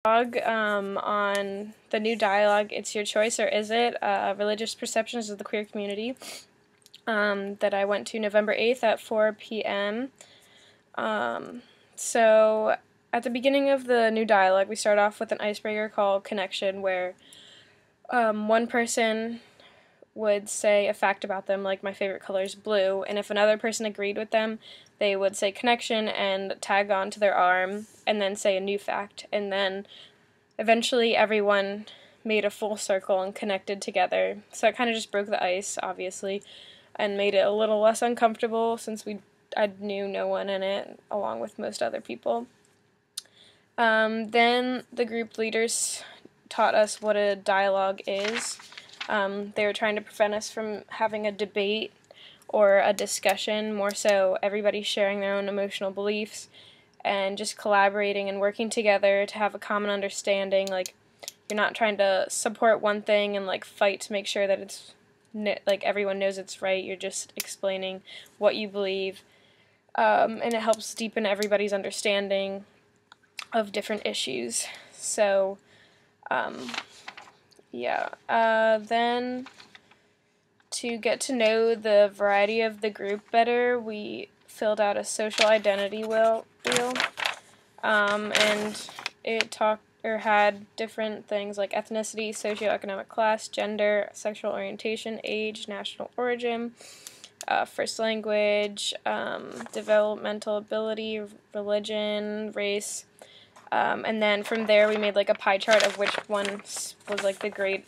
On the new dialogue, It's Your Choice or Is It? Religious Perceptions of the Queer Community, that I went to November 8th at 4 p.m. So at the beginning of the new dialogue, we start off with an icebreaker called Connection, where one person would say a fact about them, like my favorite color is blue, and if another person agreed with them, they would say connection and tag on to their arm, and then say a new fact, and then eventually everyone made a full circle and connected together. So it kind of just broke the ice, obviously, and made it a little less uncomfortable since I knew no one in it, along with most other people. Then the group leaders taught us what a dialogue is. They were trying to prevent us from having a debate or a discussion, more so everybody sharing their own emotional beliefs and just collaborating and working together to have a common understanding. Like, you're not trying to support one thing and like fight to make sure that it's like everyone knows it's right. You're just explaining what you believe, and it helps deepen everybody's understanding of different issues. So then to get to know the variety of the group better, we filled out a social identity wheel, and it had different things like ethnicity, socioeconomic class, gender, sexual orientation, age, national origin, first language, developmental ability, religion, race. And then from there we made like a pie chart of which one was like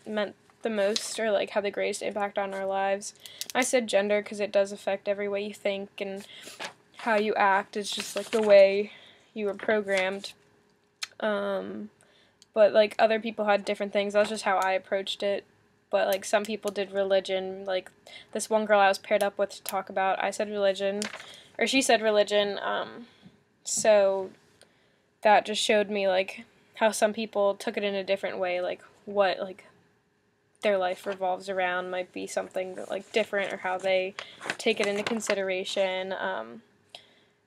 meant the most, or like had the greatest impact on our lives. I said gender because it does affect every way you think and how you act. It's just like the way you were programmed. But like other people had different things. That's just how I approached it. But like some people did religion. Like this one girl I was paired up with to talk about, I said religion, or she said religion. So that just showed me like how some people took it in a different way, like what like their life revolves around might be something that, like different, or how they take it into consideration.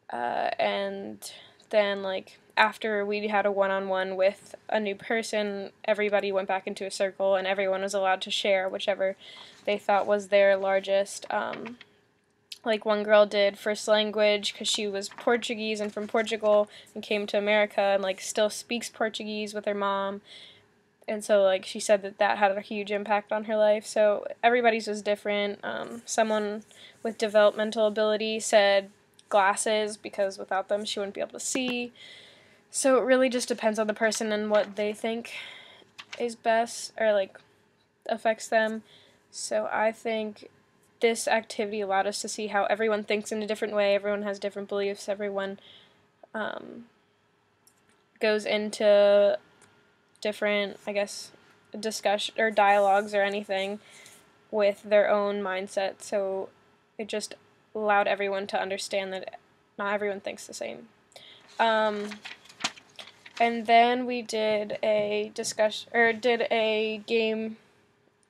And then like after we had a one-on-one with a new person, everybody went back into a circle and everyone was allowed to share whichever they thought was their largest. Like one girl did first language because she was Portuguese and from Portugal and came to America and like still speaks Portuguese with her mom. And so like she said that had a huge impact on her life. So everybody's was different. Someone with developmental ability said glasses because without them she wouldn't be able to see. So it really just depends on the person and what they think is best or like affects them. So I think this activity allowed us to see how everyone thinks in a different way. Everyone has different beliefs. Everyone goes into different, I guess, discussion or dialogues or anything with their own mindset. So it just allowed everyone to understand that not everyone thinks the same. And then we did a game,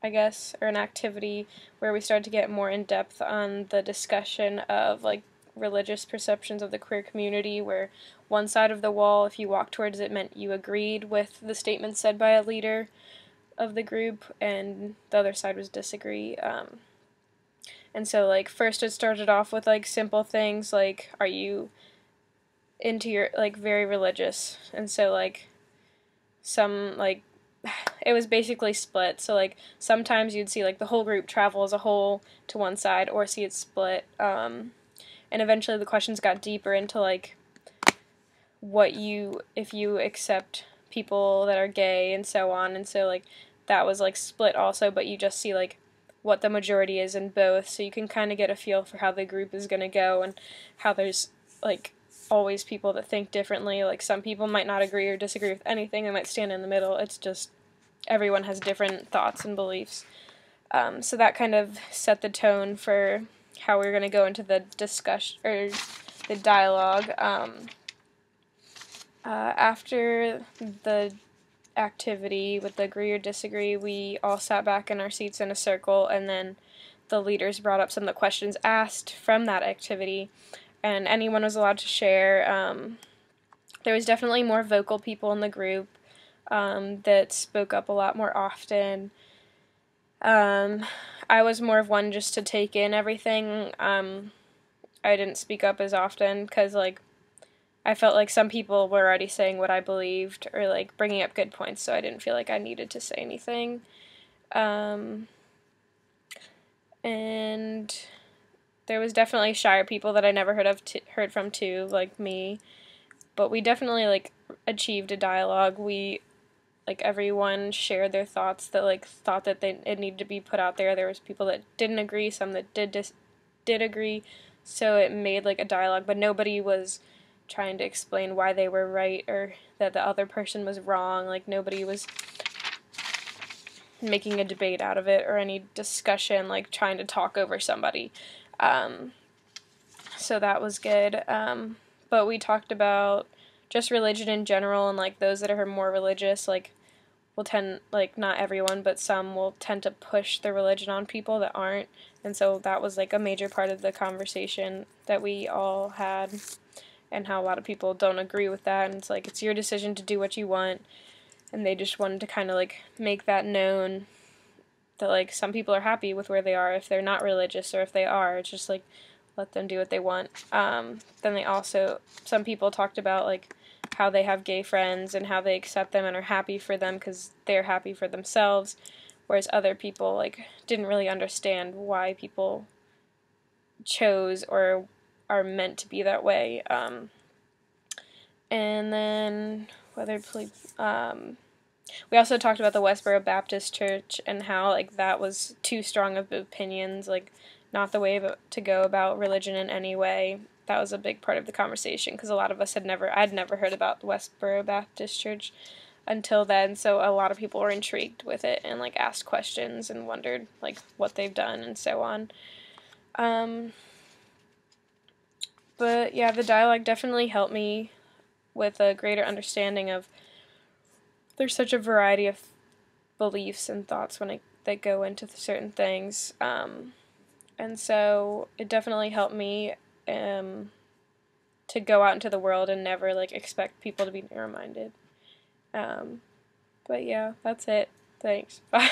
I guess, or an activity where we started to get more in depth on the discussion of like religious perceptions of the queer community, where one side of the wall, if you walked towards it, meant you agreed with the statements said by a leader of the group, and the other side was disagree. And so like first it started off with like simple things like, are you into your like very religious? And so like some like it was basically split. So like sometimes you'd see like the whole group travel as a whole to one side, or see it split. And eventually the questions got deeper into like if you accept people that are gay and so on. And so like that was like split also, but you just see like what the majority is in both, so you can kind of get a feel for how the group is going to go and how there's like always people that think differently. Like some people might not agree or disagree with anything, they might stand in the middle. It's just everyone has different thoughts and beliefs. So that kind of set the tone for how we're going to go into the discussion or the dialogue. After the activity with the agree or disagree, we all sat back in our seats in a circle, and then the leaders brought up some of the questions asked from that activity, and anyone was allowed to share. There was definitely more vocal people in the group. that spoke up a lot more often. I was more of one just to take in everything. I didn't speak up as often because, like, I felt like some people were already saying what I believed or, like, bringing up good points, so I didn't feel like I needed to say anything. And there was definitely shyer people that I never heard from too, like me. But we definitely, like, achieved a dialogue. Everyone shared their thoughts that, like, thought that it needed to be put out there. There was people that didn't agree, some that did agree, so it made, like, a dialogue, but nobody was trying to explain why they were right or that the other person was wrong. Like, nobody was making a debate out of it or any discussion, like, trying to talk over somebody. So that was good. But we talked about just religion in general, and, like, those that are more religious, like, will tend, like, not everyone, but some will tend to push their religion on people that aren't. And so that was, like, a major part of the conversation that we all had, and how a lot of people don't agree with that. And it's like, it's your decision to do what you want. And they just wanted to kind of, like, make that known that, like, some people are happy with where they are if they're not religious, or if they are, it's just, like, let them do what they want. Then some people talked about, like, how they have gay friends and how they accept them and are happy for them because they're happy for themselves, whereas other people, like, didn't really understand why people chose or are meant to be that way. And then we also talked about the Westboro Baptist Church and how, like, that was too strong of opinions, like, not the way to go about religion in any way. That was a big part of the conversation because a lot of us I'd never heard about the Westboro Baptist Church until then, so a lot of people were intrigued with it and, like, asked questions and wondered, like, what they've done and so on. But yeah, the dialogue definitely helped me with a greater understanding of there's such a variety of beliefs and thoughts that go into certain things. And so it definitely helped me to go out into the world and never, like, expect people to be narrow-minded. But yeah, that's it. Thanks. Bye.